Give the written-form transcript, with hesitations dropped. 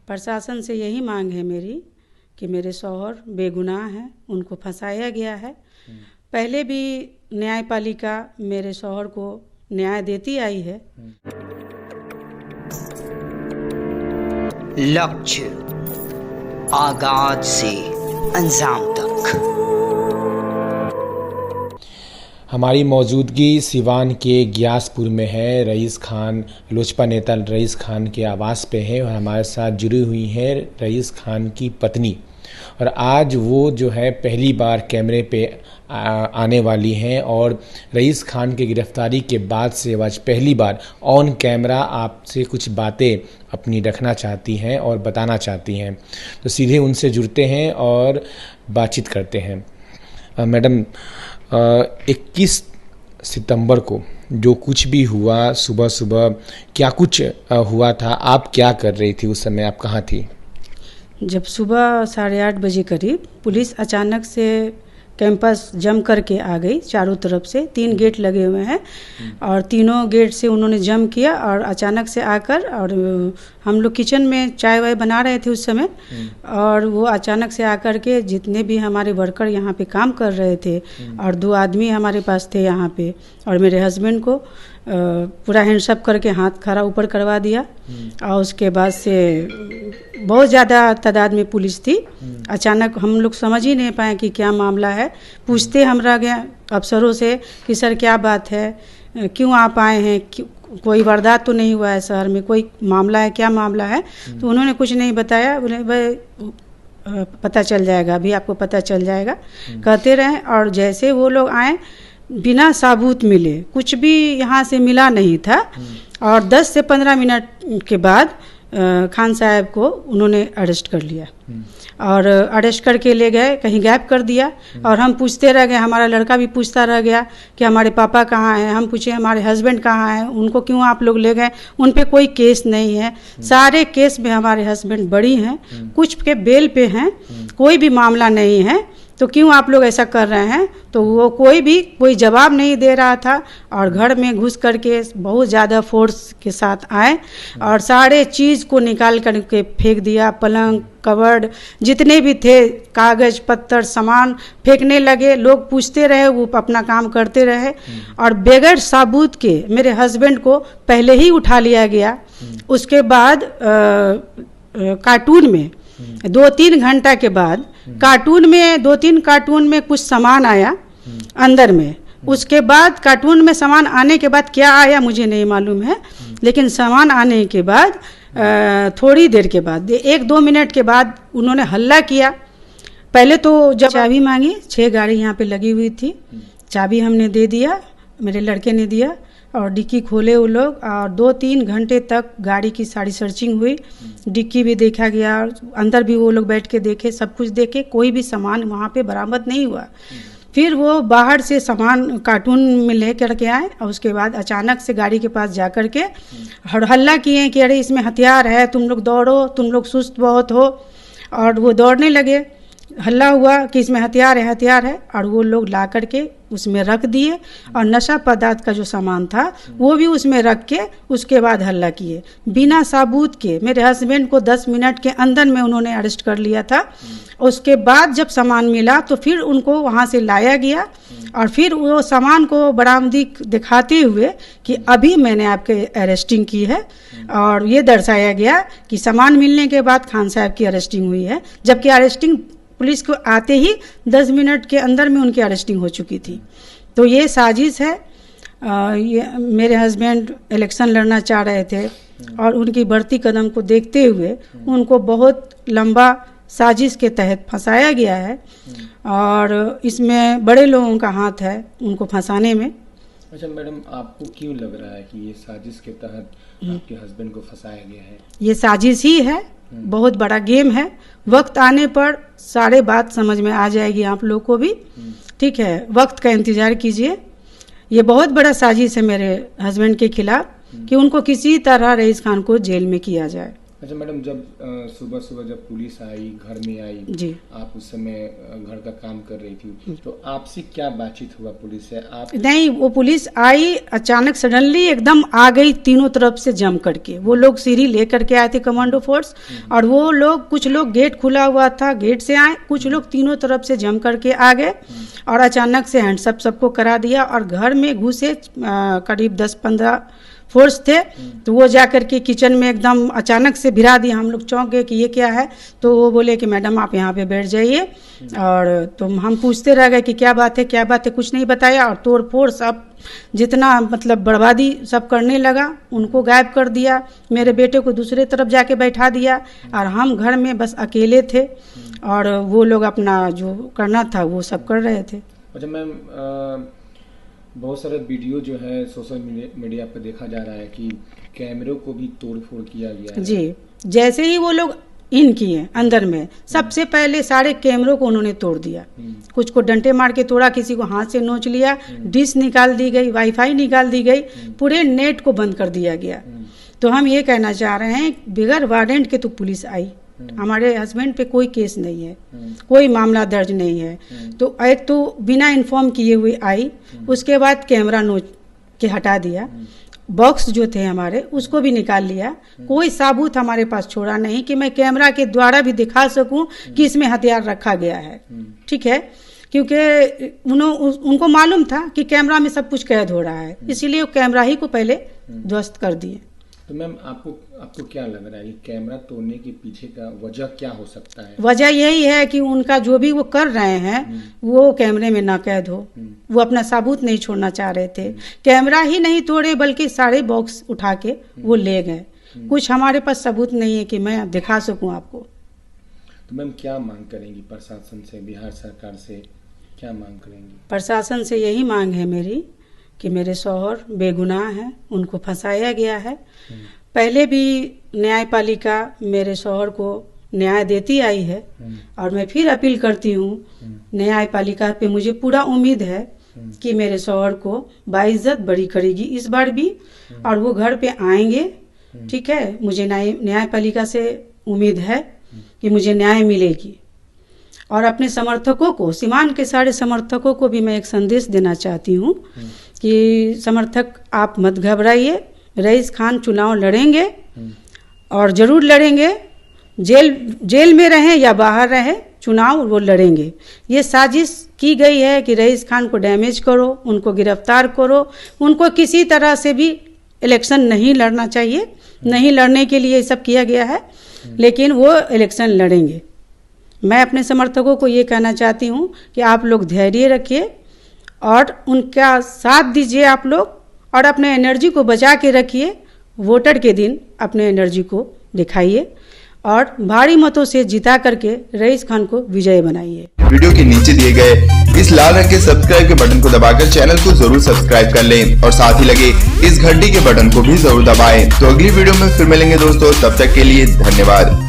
प्रशासन से यही मांग है मेरी कि मेरे शौहर बेगुनाह हैं, उनको फंसाया गया है। पहले भी न्यायपालिका मेरे शौहर को न्याय देती आई है। लक्ष्य आगाज से अंजाम तक। हमारी मौजूदगी सिवान के ग्यासपुर में है। रईस खान, लोजपा नेता रईस खान के आवास पे है और हमारे साथ जुड़ी हुई है रईस खान की पत्नी। और आज वो जो है पहली बार कैमरे पे आने वाली हैं और रईस खान की गिरफ्तारी के बाद से आज पहली बार ऑन कैमरा आपसे कुछ बातें अपनी रखना चाहती हैं और बताना चाहती हैं। तो सीधे उनसे जुड़ते हैं और बातचीत करते हैं। मैडम, 21 सितंबर को जो कुछ भी हुआ, सुबह सुबह क्या कुछ हुआ था, आप क्या कर रही थी उस समय, आप कहाँ थी? जब सुबह 8:30 बजे करीब पुलिस अचानक से कैंपस जम करके आ गई। चारों तरफ से 3 गेट लगे हुए हैं और तीनों गेट से उन्होंने जम किया और अचानक से आकर, और हम लोग किचन में चाय वाय बना रहे थे उस समय, और वो अचानक से आकर के जितने भी हमारे वर्कर यहाँ पे काम कर रहे थे और 2 आदमी हमारे पास थे यहाँ पे, और मेरे हस्बैंड को पूरा हैंडशअप करके हाथ खड़ा ऊपर करवा दिया। और उसके बाद से बहुत ज़्यादा तादाद में पुलिस थी। अचानक हम लोग समझ ही नहीं पाए कि क्या मामला है। पूछते हम रह गए अफसरों से कि सर क्या बात है, क्यों आप आए हैं, कोई वारदात तो नहीं हुआ है शहर में, कोई मामला है, क्या मामला है? तो उन्होंने कुछ नहीं बताया। बोले भाई पता चल जाएगा, अभी आपको पता चल जाएगा, कहते रहे। और जैसे वो लोग आए, बिना सबूत मिले, कुछ भी यहाँ से मिला नहीं था, और 10 से 15 मिनट के बाद खान साहब को उन्होंने अरेस्ट कर लिया और अरेस्ट करके ले गए, कहीं गायब कर दिया। और हम पूछते रह गए, हमारा लड़का भी पूछता रह गया कि हमारे पापा कहाँ हैं। हम पूछे हमारे हस्बैंड कहाँ हैं, उनको क्यों आप लोग ले गए? उन पे कोई केस नहीं है। सारे केस में हमारे हस्बैंड बरी हैं, कुछ के बेल पे हैं, कोई भी मामला नहीं है, तो क्यों आप लोग ऐसा कर रहे हैं? तो वो कोई जवाब नहीं दे रहा था। और घर में घुस करके बहुत ज़्यादा फोर्स के साथ आए और सारे चीज़ को निकाल करके फेंक दिया। पलंग, कबर्ड, जितने भी थे कागज़ पत्तर सामान फेंकने लगे। लोग पूछते रहे, वो अपना काम करते रहे। और बगैर सबूत के मेरे हस्बैंड को पहले ही उठा लिया गया। उसके बाद कार्टून में 2-3 घंटा के बाद कार्टून में 2-3 कार्टून में कुछ सामान आया अंदर में। उसके बाद कार्टून में सामान आने के बाद क्या आया मुझे नहीं मालूम है, लेकिन सामान आने के बाद थोड़ी देर के बाद 1-2 मिनट के बाद उन्होंने हल्ला किया। पहले तो जब चाबी मांगी, 6 गाड़ी यहाँ पे लगी हुई थी, चाबी हमने दे दिया, मेरे लड़के ने दिया, और डिक्की खोले वो लोग। और 2-3 घंटे तक गाड़ी की सारी सर्चिंग हुई, डिक्की भी देखा गया, अंदर भी वो लोग बैठ के देखे, सब कुछ देखे, कोई भी सामान वहाँ पे बरामद नहीं हुआ। फिर वो बाहर से सामान कार्टून में ले करके आए और उसके बाद अचानक से गाड़ी के पास जा कर के हल्ला किए कि अरे इसमें हथियार है, तुम लोग दौड़ो, तुम लोग सुस्त बहुत हो। और वो दौड़ने लगे, हल्ला हुआ कि इसमें हथियार है, हथियार है। और वो लोग ला करके उसमें रख दिए और नशा पदार्थ का जो सामान था वो भी उसमें रख के उसके बाद हल्ला किए बिना सबूत के। मेरे हस्बैंड को 10 मिनट के अंदर में उन्होंने अरेस्ट कर लिया था। उसके बाद जब सामान मिला तो फिर उनको वहाँ से लाया गया और फिर वो सामान को बरामदी दिखाते हुए कि अभी मैंने आपके अरेस्टिंग की है, और ये दर्शाया गया कि सामान मिलने के बाद खान साहब की अरेस्टिंग हुई है, जबकि अरेस्टिंग पुलिस को आते ही 10 मिनट के अंदर में उनकी अरेस्टिंग हो चुकी थी। तो ये साजिश है। ये मेरे हस्बैंड इलेक्शन लड़ना चाह रहे थे और उनकी बढ़ती कदम को देखते हुए उनको बहुत लंबा साजिश के तहत फंसाया गया है, और इसमें बड़े लोगों का हाथ है उनको फंसाने में। अच्छा मैडम, आपको क्यों लग रहा है कि ये साजिश के तहत आपके हस्बैंड को फंसाया गया है? ये साजिश ही है, बहुत बड़ा गेम है। वक्त आने पर सारे बात समझ में आ जाएगी आप लोग को भी, ठीक है? वक्त का इंतजार कीजिए। ये बहुत बड़ा साजिश है मेरे हस्बैंड के खिलाफ कि उनको किसी तरह रईस खान को जेल में किया जाए। अच्छा मैडम, जब सुबह सुबह जब पुलिस आई, घर में आई जी, आप उस समय घर का काम कर रही थी, तो आपसे क्या बातचीत हुआ पुलिस से? आप नहीं, वो पुलिस आई अचानक सडनली एकदम आ गई तीनों तरफ से जम करके। वो लोग सीढ़ी लेकर के आए थे कमांडो फोर्स, और वो लोग कुछ लोग गेट खुला हुआ था गेट से आए, कुछ लोग तीनों तरफ से जम करके आ गए और अचानक से हैंडसअप सबको करा दिया और घर में घुसे। करीब 10-15 फोर्स थे, तो वो जाकर के किचन में एकदम अचानक से भिरा दिया। हम लोग चौंक गए कि ये क्या है, तो वो बोले कि मैडम आप यहाँ पे बैठ जाइए। और तो हम पूछते रह गए कि क्या बात है क्या बात है, कुछ नहीं बताया। और तोड़ फोड़ सब जितना मतलब बर्बादी सब करने लगा, उनको गायब कर दिया। मेरे बेटे को दूसरे तरफ जाके बैठा दिया और हम घर में बस अकेले थे और वो लोग अपना जो करना था वो सब कर रहे थे। अच्छा मैम, बहुत सारे वीडियो जो है सोशल मीडिया पर देखा जा रहा है कि कैमरों को भी तोड़फोड़ किया गया है। जी, जैसे ही वो लोग इन किए अंदर में, सबसे पहले सारे कैमरों को उन्होंने तोड़ दिया। कुछ को डंडे मार के तोड़ा, किसी को हाथ से नोच लिया, डिश निकाल दी गई, वाईफाई निकाल दी गई, पूरे नेट को बंद कर दिया गया। तो हम ये कहना चाह रहे हैं, बगैर वारंट के तो पुलिस आई, हमारे हस्बैंड पे कोई केस नहीं है, कोई मामला दर्ज नहीं है। तो एक तो बिना इन्फॉर्म किए हुए आई, उसके बाद कैमरा नोच के हटा दिया, बॉक्स जो थे हमारे उसको भी निकाल लिया। कोई सबूत हमारे पास छोड़ा नहीं कि मैं कैमरा के द्वारा भी दिखा सकूं कि इसमें हथियार रखा गया है। ठीक है, क्योंकि उनको मालूम था कि कैमरा में सब कुछ कैद हो रहा है, इसीलिए वो कैमरा ही को पहले ध्वस्त कर दिए। तो मैम आपको क्या लग रहा है कि कैमरा तोड़ने के पीछे का वजह क्या हो सकता है? वजह यही है कि उनका जो भी वो कर रहे हैं वो कैमरे में ना कैद हो। वो अपना सबूत नहीं छोड़ना चाह रहे थे। कैमरा ही नहीं तोड़े बल्कि सारे बॉक्स उठा के वो ले गए। कुछ हमारे पास सबूत नहीं है कि मैं दिखा सकूं आपको। तो मैम क्या मांग करेंगी प्रशासन से, बिहार सरकार से क्या मांग करेंगी? प्रशासन से यही मांग है मेरी कि मेरे शौहर बेगुनाह हैं, उनको फंसाया गया है। पहले भी न्यायपालिका मेरे शौहर को न्याय देती आई है और मैं फिर अपील करती हूँ न्यायपालिका पे, मुझे पूरा उम्मीद है कि मेरे शौहर को बाइज्जत बरी करेगी इस बार भी, और वो घर पे आएंगे। ठीक है, मुझे न्यायपालिका से उम्मीद है कि मुझे न्याय मिलेगी। और अपने समर्थकों को, सीमान के सारे समर्थकों को भी मैं एक संदेश देना चाहती हूँ कि समर्थक आप मत घबराइए, रईस खान चुनाव लड़ेंगे और ज़रूर लड़ेंगे। जेल में रहें या बाहर रहें, चुनाव वो लड़ेंगे। ये साजिश की गई है कि रईस खान को डैमेज करो, उनको गिरफ्तार करो, उनको किसी तरह से भी इलेक्शन नहीं लड़ना चाहिए। नहीं लड़ने के लिए ये सब किया गया है, लेकिन वो इलेक्शन लड़ेंगे। मैं अपने समर्थकों को ये कहना चाहती हूँ कि आप लोग धैर्य रखिए और उनका साथ दीजिए आप लोग, और अपने एनर्जी को बचा के रखिए। वोटर के दिन अपने एनर्जी को दिखाइए और भारी मतों से जिता करके रईस खान को विजय बनाइए। वीडियो के नीचे दिए गए इस लाल रंग के सब्सक्राइब के बटन को दबाकर चैनल को जरूर सब्सक्राइब कर लें और साथ ही लगे इस घंटी के बटन को भी जरूर दबाएं। तो अगली वीडियो में फिर मिलेंगे दोस्तों, तब तक के लिए धन्यवाद।